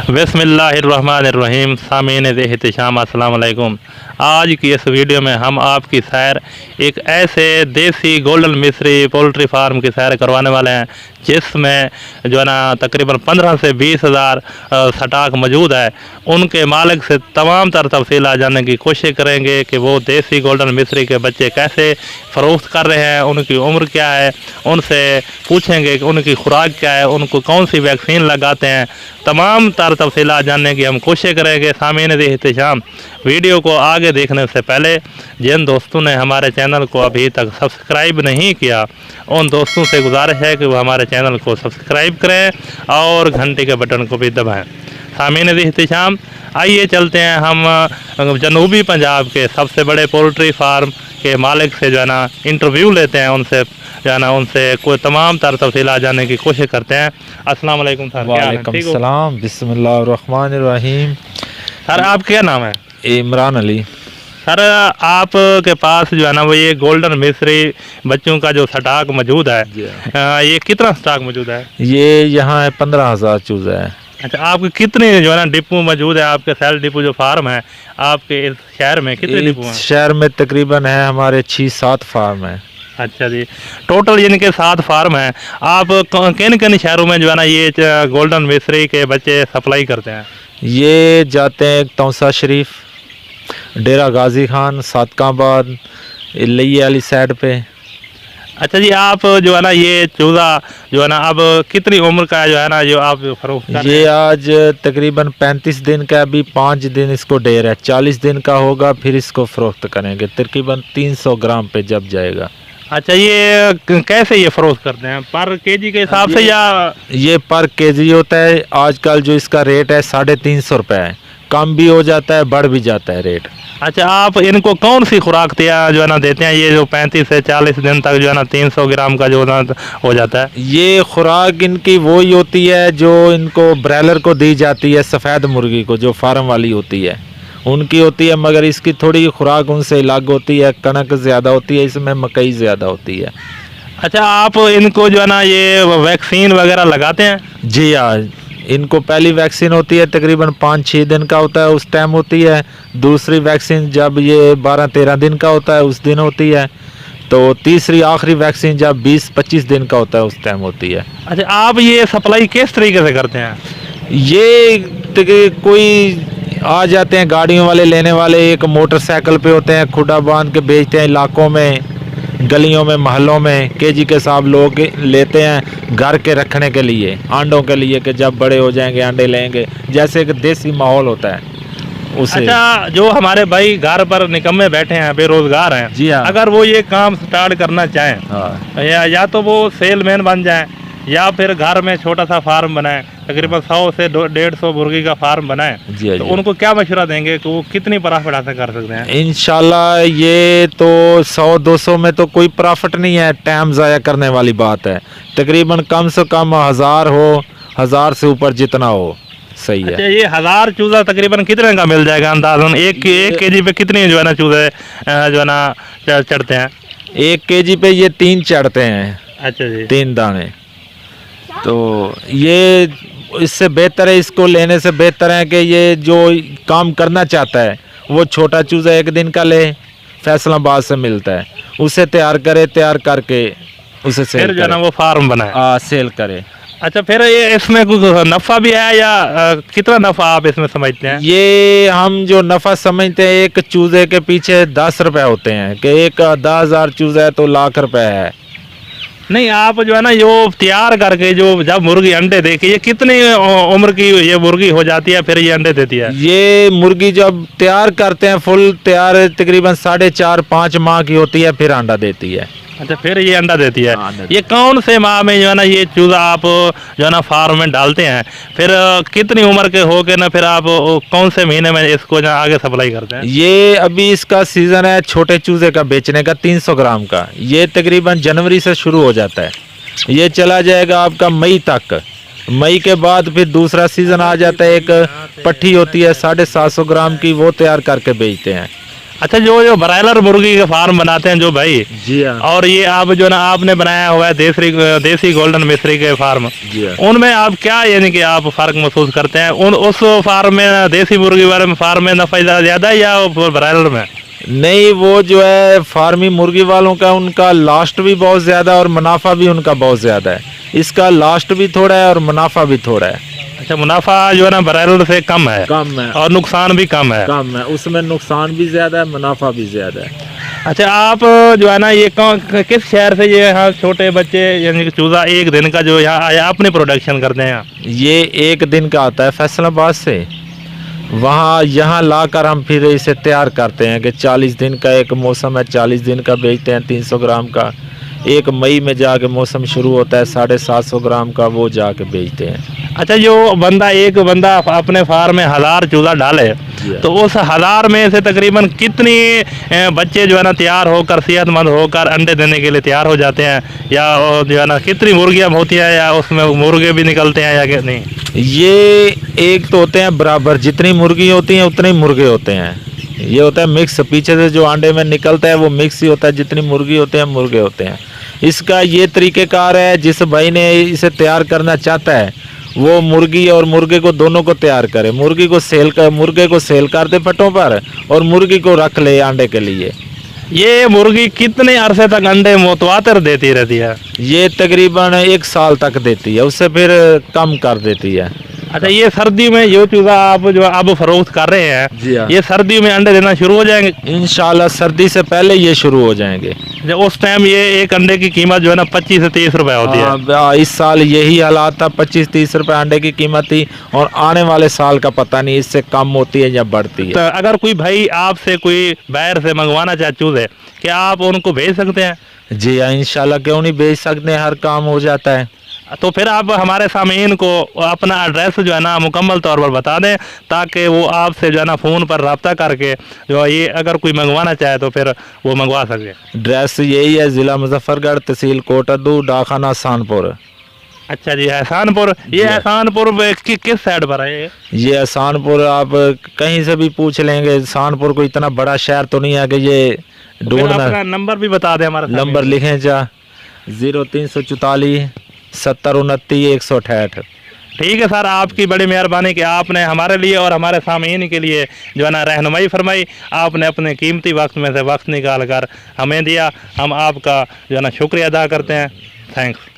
बिस्मिल्लाहिर्रहमानिर्रहीम। सामीन एहतशाम अस्सलाम वालेकुम। आज की इस वीडियो में हम आपकी सैर एक ऐसे देसी गोल्डन मिस्री पोल्ट्री फार्म की सैर करवाने वाले हैं जिसमें जो है ना तकरीबन 15 से 20 हज़ार स्टॉक मौजूद है। उनके मालिक से तमाम तर तफसीलात जानने की कोशिश करेंगे कि वो देसी गोल्डन मिस्री के बच्चे कैसे फ़रोख्त कर रहे हैं, उनकी उम्र क्या है, उनसे पूछेंगे कि उनकी खुराक क्या है, उनको कौन सी वैक्सीन लगाते हैं। तमाम तर तफसीलात जानने की हम कोशिश करेंगे। सामीन एहतशाम, वीडियो को आगे देखने से पहले जिन दोस्तों ने हमारे चैनल को अभी तक सब्सक्राइब नहीं किया उन दोस्तों से गुजारिश है कि वो हमारे चैनल को सब्सक्राइब करें और घंटे के बटन को भी दबाएं। सामीन एहतशाम, आइए चलते हैं हम जनूबी पंजाब के सबसे बड़े पोल्ट्री फार्म के मालिक से जो है ना इंटरव्यू लेते हैं, उनसे जो है ना उनसे कोई तमाम तर तफसीलात जानने की कोशिश करते हैं। अस्सलाम वालेकुम सर। वालेकुम सलाम। बिस्मिल्लाहिर्रहमानिर्रहीम। सर आपका क्या नाम है? इमरान अली। सर आपके पास जो है ना वो ये गोल्डन मिस्री बच्चों का जो स्टॉक मौजूद है, ये कितना स्टॉक मौजूद है? ये यहाँ है 15,000 चूज़ा है। अच्छा, आपके कितने जो है ना डिपो मौजूद है? आपके सेल डिपो जो फार्म है आपके इस शहर में कितने डिपो हैं? शहर में तकरीबन है हमारे 6-7 फार्म है। अच्छा जी, टोटल यानी कि 7 फार्म हैं। आप किन किन शहरों में जो है ना ये गोल्डन मिस्री के बच्चे सप्लाई करते हैं? ये जाते हैं तौसा शरीफ, डेरा गाजी खान, सादकाबाद, लई वाली साइड पे। अच्छा जी, आप जो है ना ये चूज़ा जो है ना अब कितनी उम्र का जो है ना जो आप फरोख्त कर रहे हैं? ये आज तकरीबन 35 दिन का, अभी 5 दिन इसको डेर है। 40 दिन का होगा फिर इसको फरोख्त करेंगे। तकरीबन 300 ग्राम पे जब जाएगा। अच्छा, ये कैसे ये फरोख्त करते हैं? पर केजी के हिसाब से या? ये पर केजी होता है। आजकल जो इसका रेट है 350 रुपये है। कम भी हो जाता है, बढ़ भी जाता है रेट। अच्छा, आप इनको कौन सी खुराक जो है ना देते हैं? ये जो 35 से 40 दिन तक जो है ना 300 ग्राम का जो ना हो जाता है, ये खुराक इनकी वही होती है जो इनको ब्रॉयलर को दी जाती है, सफ़ेद मुर्गी को जो फार्म वाली होती है उनकी होती है, मगर इसकी थोड़ी खुराक उनसे अलग होती है। कनक ज़्यादा होती है, इसमें मकई ज़्यादा होती है। अच्छा, आप इनको जो है ना ये वैक्सीन वगैरह लगाते हैं? जी हाँ, इनको पहली वैक्सीन होती है तकरीबन 5-6 दिन का होता है, उस टाइम होती है। दूसरी वैक्सीन जब ये 12-13 दिन का होता है उस दिन होती है। तो तीसरी आखिरी वैक्सीन जब 20-25 दिन का होता है उस टाइम होती है। अच्छा, आप ये सप्लाई किस तरीके से करते हैं? ये कोई आ जाते हैं गाड़ियों वाले लेने वाले, एक मोटरसाइकिल पे होते हैं, खुदा बांध के बेचते हैं इलाकों में, गलियों में, मोहल्लों में। केजी के साथ लोग लेते हैं घर के रखने के लिए, अंडों के लिए, कि जब बड़े हो जाएंगे अंडे लेंगे, जैसे एक देसी माहौल होता है उसे। अच्छा, जो हमारे भाई घर पर निकम्मे बैठे हैं, बेरोजगार हैं, जी हाँ, अगर वो ये काम स्टार्ट करना चाहें, हाँ, या तो वो सेलमैन बन जाएं या फिर घर में छोटा सा फार्म बनाएं, तकरीबन 100 से 150 मुर्गी का फार्म बनाएं, तो उनको क्या मशवरा देंगे कि वो कितनी प्रॉफिट हासिल कर सकते हैं? इंशाल्लाह ये तो 100-200 में तो कोई प्रॉफिट नहीं है, टाइम ज़ाया करने वाली बात है। तकरीबन कम से कम 1000 हो, 1000 से ऊपर जितना हो सही है। अच्छा, ये 1000 चूज़ा तकरीबन कितने का मिल जाएगा अंदाज़न? एक केजी पे कितने जो है ना चूज़े जो है ना चढ़ते हैं? 1 केजी पे ये 3 चढ़ते हैं। अच्छा जी, 3 दाने। तो ये इससे बेहतर है, इसको लेने से बेहतर है कि ये जो काम करना चाहता है वो छोटा चूज़ा 1 दिन का ले, फैसलाबाद से मिलता है, उसे तैयार करे, तैयार करके उसे सेल फिर जो है ना वो फार्म बनाए, सेल करे। अच्छा, फिर ये इसमें कुछ नफ़ा भी है या कितना नफ़ा आप इसमें समझते हैं? ये हम जो नफ़ा समझते हैं, एक चूज़े के पीछे 10 रुपये होते हैं, कि एक 10,000 चूज़ा है तो लाख रुपए है। नहीं, आप जो है ना यो तैयार करके जो जब मुर्गी अंडे देके, ये कितनी उम्र की ये मुर्गी हो जाती है फिर ये अंडे देती है? ये मुर्गी जब तैयार करते हैं फुल तैयार तकरीबन 4.5-5 माह की होती है, फिर अंडा देती है। अच्छा, फिर ये अंडा देती है। ये कौन से माह में जो है ना ये चूज़ा आप जो है ना फार्म में डालते हैं? फिर कितनी उम्र के हो के ना फिर आप कौन से महीने में इसको जो आगे सप्लाई करते हैं? ये अभी इसका सीज़न है छोटे चूज़े का बेचने का, 300 ग्राम का। ये तकरीबन जनवरी से शुरू हो जाता है, ये चला जाएगा आपका मई तक। मई के बाद फिर दूसरा सीज़न आ जाता है, एक पट्टी होती है 750 ग्राम की, वो तैयार करके बेचते हैं। अच्छा, जो ब्रायलर मुर्गी के फार्म बनाते हैं जो भाई, जी हाँ। और ये आप जो ना आपने बनाया हुआ है देसी गोल्डन मिस्री के फार्म, जी हाँ। उनमें आप क्या यानी कि आप फर्क महसूस करते हैं उस फार्म में, देसी मुर्गी वाले में फार्म में नफा ज़्यादा है या ब्रायलर में? नहीं, वो जो है फार्मी मुर्गी वालों का, उनका लास्ट भी बहुत ज़्यादा और मुनाफा भी उनका बहुत ज़्यादा है। इसका लास्ट भी थोड़ा है और मुनाफा भी थोड़ा है। अच्छा, मुनाफा जो है ना ब्रायलर से कम है, कम है और नुकसान भी कम है। कम है, उसमें नुकसान भी ज़्यादा है, मुनाफा भी ज़्यादा है। अच्छा, आप जो है ना ये किस शहर से ये यहाँ छोटे बच्चे यानी कि चूज़ा एक दिन का जो यहाँ आया अपने प्रोडक्शन करते हैं यहाँ? ये एक दिन का आता है फैसलाबाद से, वहाँ यहाँ लाकर हम फिर इसे तैयार करते हैं कि 40 दिन का एक मौसम है, 40 दिन का बेचते हैं 300 ग्राम का। 1 मई में जाके मौसम शुरू होता है, 750 ग्राम का, वो जाके बेचते हैं। अच्छा, जो एक बंदा अपने फार्म में 1000 चूज़ा डाले, तो उस 1000 में से तकरीबन कितनी बच्चे जो है ना तैयार होकर, सेहतमंद होकर अंडे देने के लिए तैयार हो जाते हैं, या जो है ना कितनी मुर्गियाँ होती हैं, या उसमें मुर्गे भी निकलते हैं या नहीं? ये एक तो होते हैं बराबर, जितनी मुर्गी होती हैं उतने ही मुर्गे होते हैं। ये होता है मिक्स, पीछे से जो अंडे में निकलता है वो मिक्स ही होता है, जितनी मुर्गी होते हैं मुर्गे होते हैं। इसका ये तरीक़ेकार है, जिस भाई ने इसे तैयार करना चाहता है वो मुर्गी और मुर्गे को दोनों को तैयार करे। मुर्गे को सेल कर दे फटों पर, और मुर्गी को रख ले अंडे के लिए। ये मुर्गी कितने अरसे तक अंडे मुतवातिर देती रहती है? ये तकरीबन 1 साल तक देती है, उससे फिर कम कर देती है। अच्छा, ये सर्दी में जो चूज़ा आप जो अब फरोख्त कर रहे हैं, जी हाँ। ये सर्दी में अंडे देना शुरू हो जाएंगे? इंशाल्लाह सर्दी से पहले ये शुरू हो जाएंगे। जब उस टाइम ये एक अंडे की कीमत जो है ना 25 से 30 रुपए होती है। इस साल यही हालात था, 25-30 रुपए अंडे की कीमत थी, और आने वाले साल का पता नहीं इससे कम होती है या बढ़ती है। तो अगर कोई भाई आपसे कोई बाहर से मंगवाना चाहे चूज़े, क्या आप उनको भेज सकते हैं? जी हाँ, इंशाल्लाह, क्यों नहीं भेज सकते हैं, हर काम हो जाता है। तो फिर आप हमारे सामीन को अपना एड्रेस जो है ना मुकम्मल तौर पर बता दें, ताकि वो आपसे जो है ना फ़ोन पर रब्ता करके जो है ये अगर कोई मंगवाना चाहे तो फिर वो मंगवा सके। एड्रेस यही है, ज़िला मुजफ्फरगढ़, तहसील कोटद्दू, डाकखाना एहसानपुर। अच्छा जी, एहसानपुर। ये एहसानपुर किस साइड पर है ये एहसानपुर आप कहीं से भी पूछ लेंगे, एहसानपुर को इतना बड़ा शहर तो नहीं है कि ये ढूंढना। अपना नंबर भी बता दें हमारा। नंबर लिखें जा, 0344 70 29 168। ठीक है सर, आपकी बड़ी मेहरबानी कि आपने हमारे लिए और हमारे सामीन के लिए जो है ना रहनुमाई फरमाई। आपने अपने कीमती वक्त में से वक्त निकाल कर हमें दिया, हम आपका जो है ना शुक्रिया अदा करते हैं। थैंक्स।